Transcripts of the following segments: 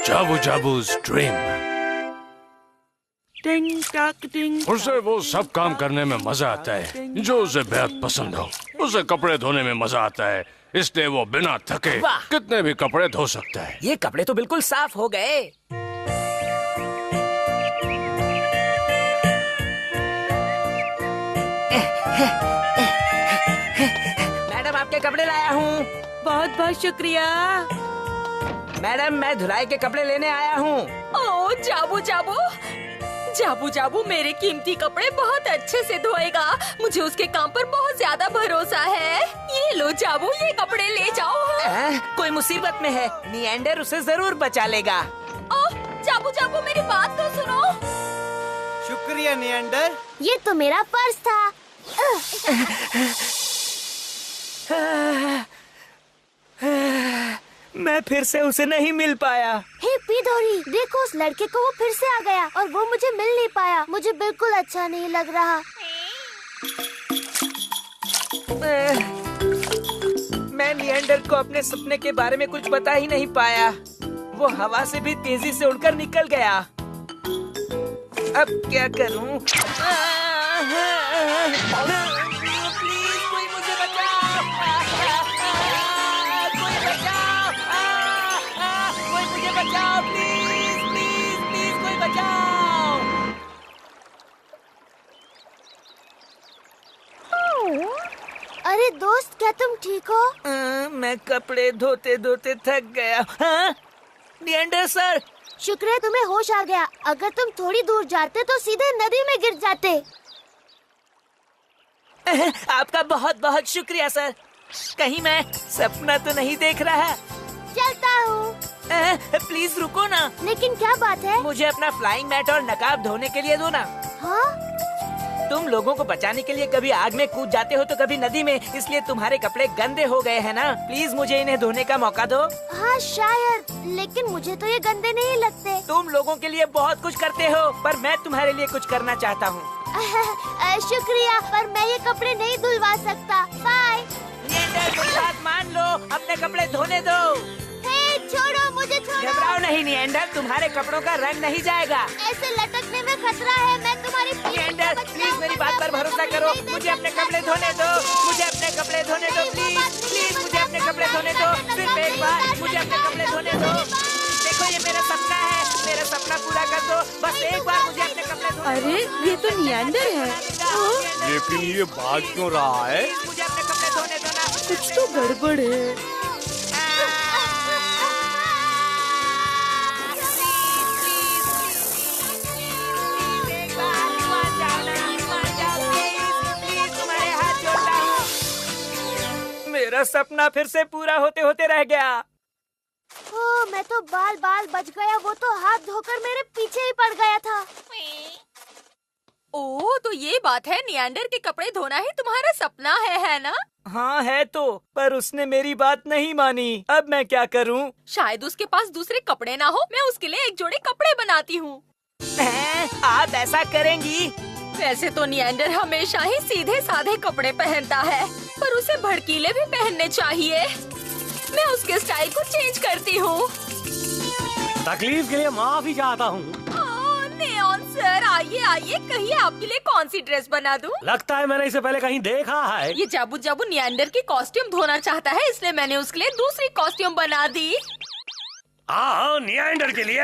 जाबू जाबू's ड्रीम। टिंग टाक टिंग। उसे वो सब काम करने में मजा आता है जो उसे बेहद पसंद हो। उसे कपड़े धोने में मजा आता है, इसलिए वो बिना थके वाह! कितने भी कपड़े धो सकता है। ये कपड़े तो बिल्कुल साफ हो गए। मैडम, आपके कपड़े लाया हूँ। बहुत बहुत शुक्रिया। मैडम, मैं धुलाई के कपड़े लेने आया हूँ। ओह जाबू जाबू, जाबू जाबू मेरे कीमती कपड़े बहुत अच्छे से धोएगा। मुझे उसके काम पर बहुत ज्यादा भरोसा है। ये लो जाबू, ये कपड़े ले जाओ। कोई मुसीबत में है, निएंडर उसे जरूर बचा लेगा। ओह जाबू जाबू, मेरी बात तो सुनो। शुक्रिया निएंडर। ये तो मेरा पर्स था। मैं फिर से उसे नहीं मिल पाया। हे पीधोरी, देखो उस लड़के को वो फिर से आ गया और वो मुझे मिल नहीं पाया। मुझे बिल्कुल अच्छा नहीं लग रहा। मैं निएंडर को अपने सपने के बारे में कुछ बता ही नहीं पाया। वो हवा से भी तेजी से उड़कर निकल गया। अब क्या करूं? प्लीज कोई मुझे बचाओ! कोई बचाओ! कोई मुझे बचाओ! प्लीज प्लीज प्लीज कोई बचाओ! अरे दोस्त, क्या तुम ठीक हो? मैं कपड़े धोते धोते थक गया। हाँ? निएंडर सर, शुक्र है तुम्हें होश आ गया। अगर तुम थोड़ी दूर जाते तो सीधे नदी में गिर जाते। आपका बहुत बहुत शुक्रिया सर। कहीं मैं सपना तो नहीं देख रहा? चलता हूँ। प्लीज रुको ना। लेकिन क्या बात है? मुझे अपना फ्लाइंग मैट और नकाब धोने के लिए दो ना। हाँ? तुम लोगों को बचाने के लिए कभी आग में कूद जाते हो तो कभी नदी में, इसलिए तुम्हारे कपड़े गंदे हो गए हैं ना। प्लीज मुझे इन्हें धोने का मौका दो। हाँ शायद, लेकिन मुझे तो ये गंदे नहीं लगते। तुम लोगों के लिए बहुत कुछ करते हो, पर मैं तुम्हारे लिए कुछ करना चाहता हूँ। शुक्रिया, पर मैं ये कपड़े नहीं धुलवा सकता। बाय। निएंडर, मेरी बात मान लो, अपने कपड़े धोने दो। हे, छोड़ो मुझे, छोड़ो। घबराओ नहीं निएंडर, तुम्हारे कपड़ों का रंग नहीं जाएगा। ऐसे लटकने में खतरा है। मैं तुम्हारी निएंडर, प्लीज मेरी बात पर भरोसा करो। मुझे अपने कपड़े धोने दो। मुझे अपने कपड़े धोने दो। प्लीज प्लीज मुझे अपने कपड़े धोने दो। सिर्फ एक बार मुझे अपने कपड़े धोने दो। देखो, ये मेरा सपना है। मेरा सपना पूरा कर दो। बस एक बार मुझे अपने कपड़े धोने दो। अरे ये तो निएंडर है। लेकिन ये भाग क्यों रहा है? मुझे अपने कपड़े धोने दो ना। कुछ तो गड़बड़ है। मेरा सपना फिर से पूरा होते होते रह गया। ओह, मैं तो बाल बाल बच गया। वो तो हाथ धोकर मेरे पीछे ही पड़ गया था। ओह, तो ये बात है, निएंडर के कपड़े धोना ही तुम्हारा सपना है ना? हाँ है तो, पर उसने मेरी बात नहीं मानी। अब मैं क्या करूँ? शायद उसके पास दूसरे कपड़े ना हो। मैं उसके लिए एक जोड़े कपड़े बनाती हूँ। आप ऐसा करेंगी? वैसे तो निएंडर हमेशा ही सीधे साधे कपड़े पहनता है, पर उसे भड़कीले भी पहनने चाहिए। मैं उसके स्टाइल को चेंज करती हूँ। तकलीफ के लिए माफी चाहता हूँ। नियॉन सर, आइए आइए, कहिए आपके लिए कौन सी ड्रेस बना दूँ? लगता है मैंने इसे पहले कहीं देखा है। ये जाबू जाबू निएंडर की कॉस्ट्यूम धोना चाहता है, इसलिए मैंने उसके लिए दूसरी कॉस्ट्यूम बना दी। हाँ, निएंडर के लिए।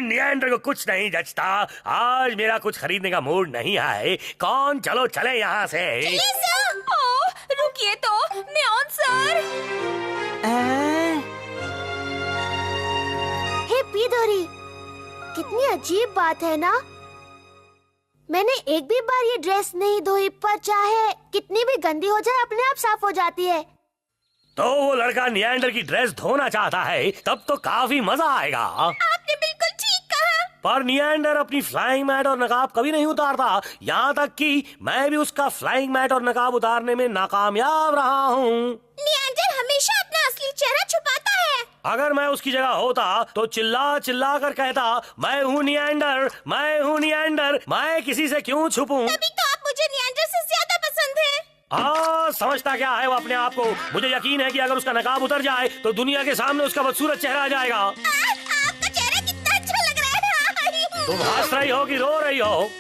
निएंडर को कुछ नहीं जचता। आज मेरा कुछ खरीदने का मूड नहीं है। कौन, चलो चले यहाँ से। ओह, रुकिए तो, नियॉन सर। हे पीधोरी, कितनी अजीब बात है ना। मैंने एक भी बार ये ड्रेस नहीं धोई, पर चाहे कितनी भी गंदी हो जाए अपने आप साफ हो जाती है। तो वो लड़का निएंडर की ड्रेस धोना चाहता है, तब तो काफी मजा आएगा। आपने बिल्कुल ठीक कहा। पर निएंडर अपनी फ्लाइंग मैट और नकाब कभी नहीं उतारता। यहाँ तक कि मैं भी उसका फ्लाइंग मैट और नकाब उतारने में नाकामयाब रहा हूँ। निएंडर हमेशा अपना असली चेहरा छुपाता है। अगर मैं उसकी जगह होता तो चिल्ला चिल्ला कर कहता, मैं हूँ निएंडर, मैं हूँ निएंडर, मैं किसी से क्यों छुपूं? तभी तो आप मुझे निएंडर से ज्यादा पसंद है। हाँ, समझता क्या है वो अपने आप को। मुझे यकीन है कि अगर उसका नकाब उतर जाए तो दुनिया के सामने उसका बदसूरत चेहरा आ जाएगा। आपका चेहरा कितना अच्छा लग रहा है। तुम हंस रही हो कि रो रही हो?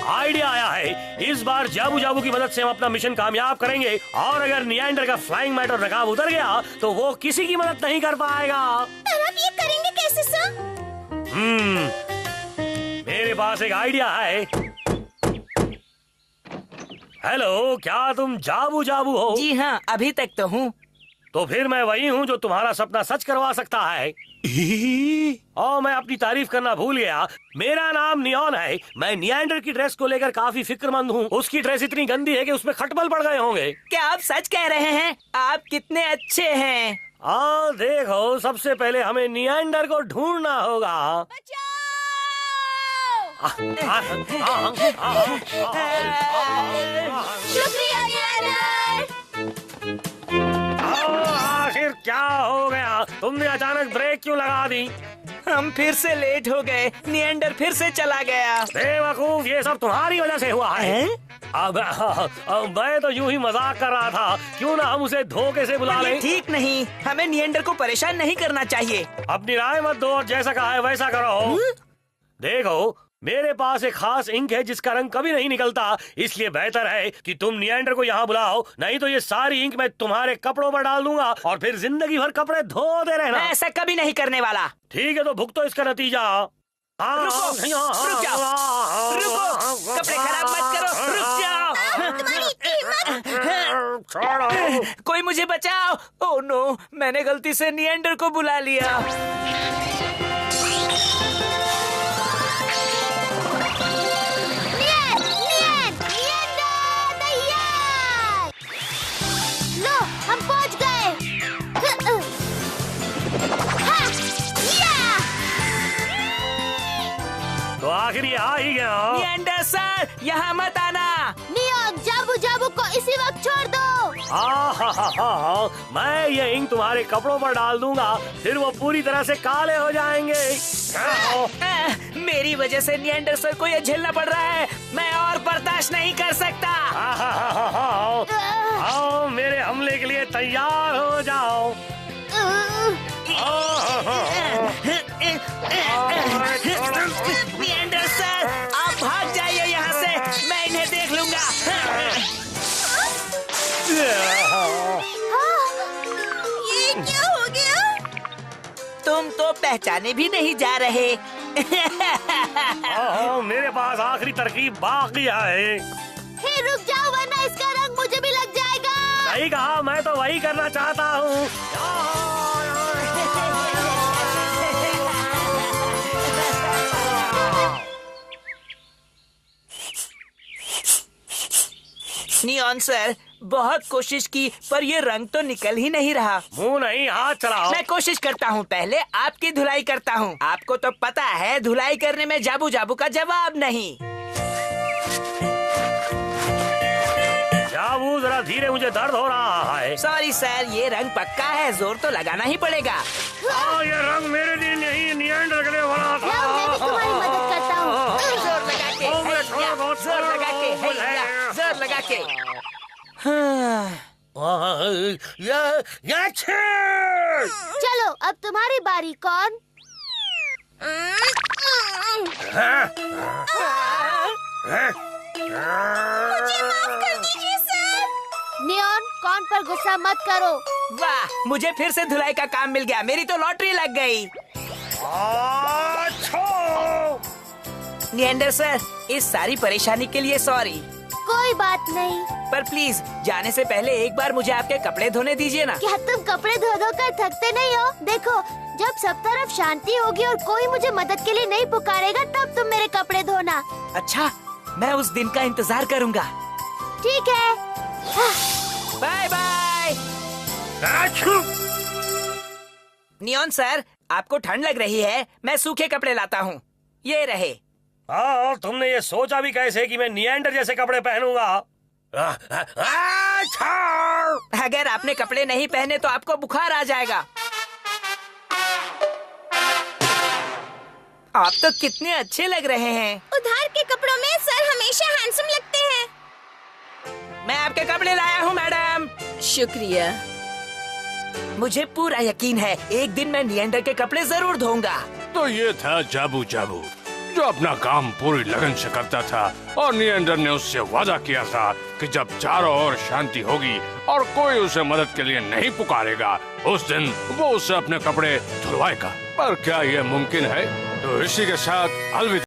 आइडिया आया है, इस बार जाबू जाबू की मदद से हम अपना मिशन कामयाब करेंगे और अगर निएंडर का फ्लाइंग मैट और नकाब उतर गया तो वो किसी की मदद नहीं कर पाएगा। पर आप ये करेंगे कैसे सर? मेरे पास एक आइडिया है। हेलो, क्या तुम जाबू जाबू हो? जी हाँ, अभी तक तो हूँ। तो फिर मैं वही हूँ जो तुम्हारा सपना सच करवा सकता है। और मैं अपनी तारीफ करना भूल गया, मेरा नाम नियॉन है। मैं निएंडर की ड्रेस को लेकर काफी फिक्रमंद हूँ। उसकी ड्रेस इतनी गंदी है कि उसमें खटमल पड़ गए होंगे। क्या आप सच कह रहे हैं? आप कितने अच्छे हैं। देखो, सबसे पहले हमें निएंडर को ढूंढना होगा। शुक्रिया निएंडर। आखिर क्या हो गया? तुमने अचानक ब्रेक क्यों लगा दी? हम फिर से लेट हो गए। निएंडर फिर से चला गया। बेवकूफ, ये सब तुम्हारी वजह से हुआ है। अब मैं तो यूं ही मजाक कर रहा था। क्यों ना हम उसे धोखे से बुला ये लें। ठीक नहीं, हमें निएंडर को परेशान नहीं करना चाहिए। अपनी राय मत दो और जैसा कहा है वैसा करो। देखो, मेरे पास एक खास इंक है जिसका रंग कभी नहीं निकलता, इसलिए बेहतर है कि तुम निएंडर को यहाँ बुलाओ, नहीं तो ये सारी इंक मैं तुम्हारे कपड़ों पर डाल दूंगा और फिर जिंदगी भर कपड़े धोते रहना। मैं ऐसा कभी नहीं करने वाला। ठीक है, तो भुगतो इसका नतीजा। रुको, रुक जाओ, रुको, कपड़े खराब मत करो, रुक जाओ। छोड़ो। कोई मुझे बचाओ। ओह नो, मैंने गलती से निएंडर को बुला लिया। लो, हम पहुंच गए। तो आखिर ये आ ही गया। निएंडर सर, यहाँ मत आना। नियॉन, जाबू जाबू को इसी वक्त छोड़ दो। मैं ये इंक तुम्हारे कपड़ों पर डाल दूंगा, फिर वो पूरी तरह से काले हो जाएंगे। मेरी वजह से निएंडर सर को ये झेलना पड़ रहा है। मैं और बर्दाश्त नहीं कर सकता। आओ, मेरे हमले के लिए तैयार हो जाओ। निएंडर सर, आप भाग जाइए यहाँ से, मैं इन्हें देख लूंगा। ये क्या हो गया? तुम तो पहचाने भी नहीं जा रहे। मेरे पास आखिरी तरकीब बाकी है। हे रुक जाओ, वरना इसका रंग मुझे भी लग जाएगा। सही कहा, मैं तो वही करना चाहता हूँ। नियॉन सर, बहुत कोशिश की पर ये रंग तो निकल ही नहीं रहा। मुंह नहीं, हाथ चलाओ। मैं कोशिश करता हूँ, पहले आपकी धुलाई करता हूँ। आपको तो पता है धुलाई करने में जाबू जाबू का जवाब नहीं। जाबू, जरा धीरे, मुझे दर्द हो रहा है। सॉरी सर, ये रंग पक्का है, जोर तो लगाना ही पड़ेगा। ये रंग मेरे लिए नहीं, निएंडर के लिए बना था। लाओ, मैं भी तुम्हारी मदद करता हूँ। जोर लगा के, जोर लगा के, जोर लगा के। चलो, अब तुम्हारी बारी। कौन? मुझे माफ कर दीजिए सर। नियॉन, कौन पर गुस्सा मत करो। वाह, मुझे फिर से धुलाई का काम मिल गया। मेरी तो लॉटरी लग गई। निएंडर सर, इस सारी परेशानी के लिए सॉरी। कोई बात नहीं। पर प्लीज जाने से पहले एक बार मुझे आपके कपड़े धोने दीजिए ना। क्या तुम कपड़े धो धो कर थकते नहीं हो? देखो, जब सब तरफ शांति होगी और कोई मुझे मदद के लिए नहीं पुकारेगा, तब तुम मेरे कपड़े धोना। अच्छा, मैं उस दिन का इंतजार करूंगा। ठीक है। Bye bye. नियॉन सर, आपको ठंड लग रही है, मैं सूखे कपड़े लाता हूँ। ये रहे। हाँ, तुमने ये सोचा भी कैसे कि मैं निएंडर जैसे कपड़े पहनूंगा? अगर आपने कपड़े नहीं पहने तो आपको बुखार आ जाएगा। आप तो कितने अच्छे लग रहे हैं। उधार के कपड़ों में सर हमेशा हैंडसम लगते हैं। मैं आपके कपड़े लाया हूँ मैडम। शुक्रिया। मुझे पूरा यकीन है एक दिन मैं नियंडर के कपड़े जरूर धोऊंगा। तो ये था जाबू जाबू, जो अपना काम पूरी लगन से करता था और नियंडर ने उससे वादा किया था कि जब चारों ओर शांति होगी और कोई उसे मदद के लिए नहीं पुकारेगा, उस दिन वो उसे अपने कपड़े धुलवाएगा। पर क्या यह मुमकिन है? तो इसी के साथ अलविदा।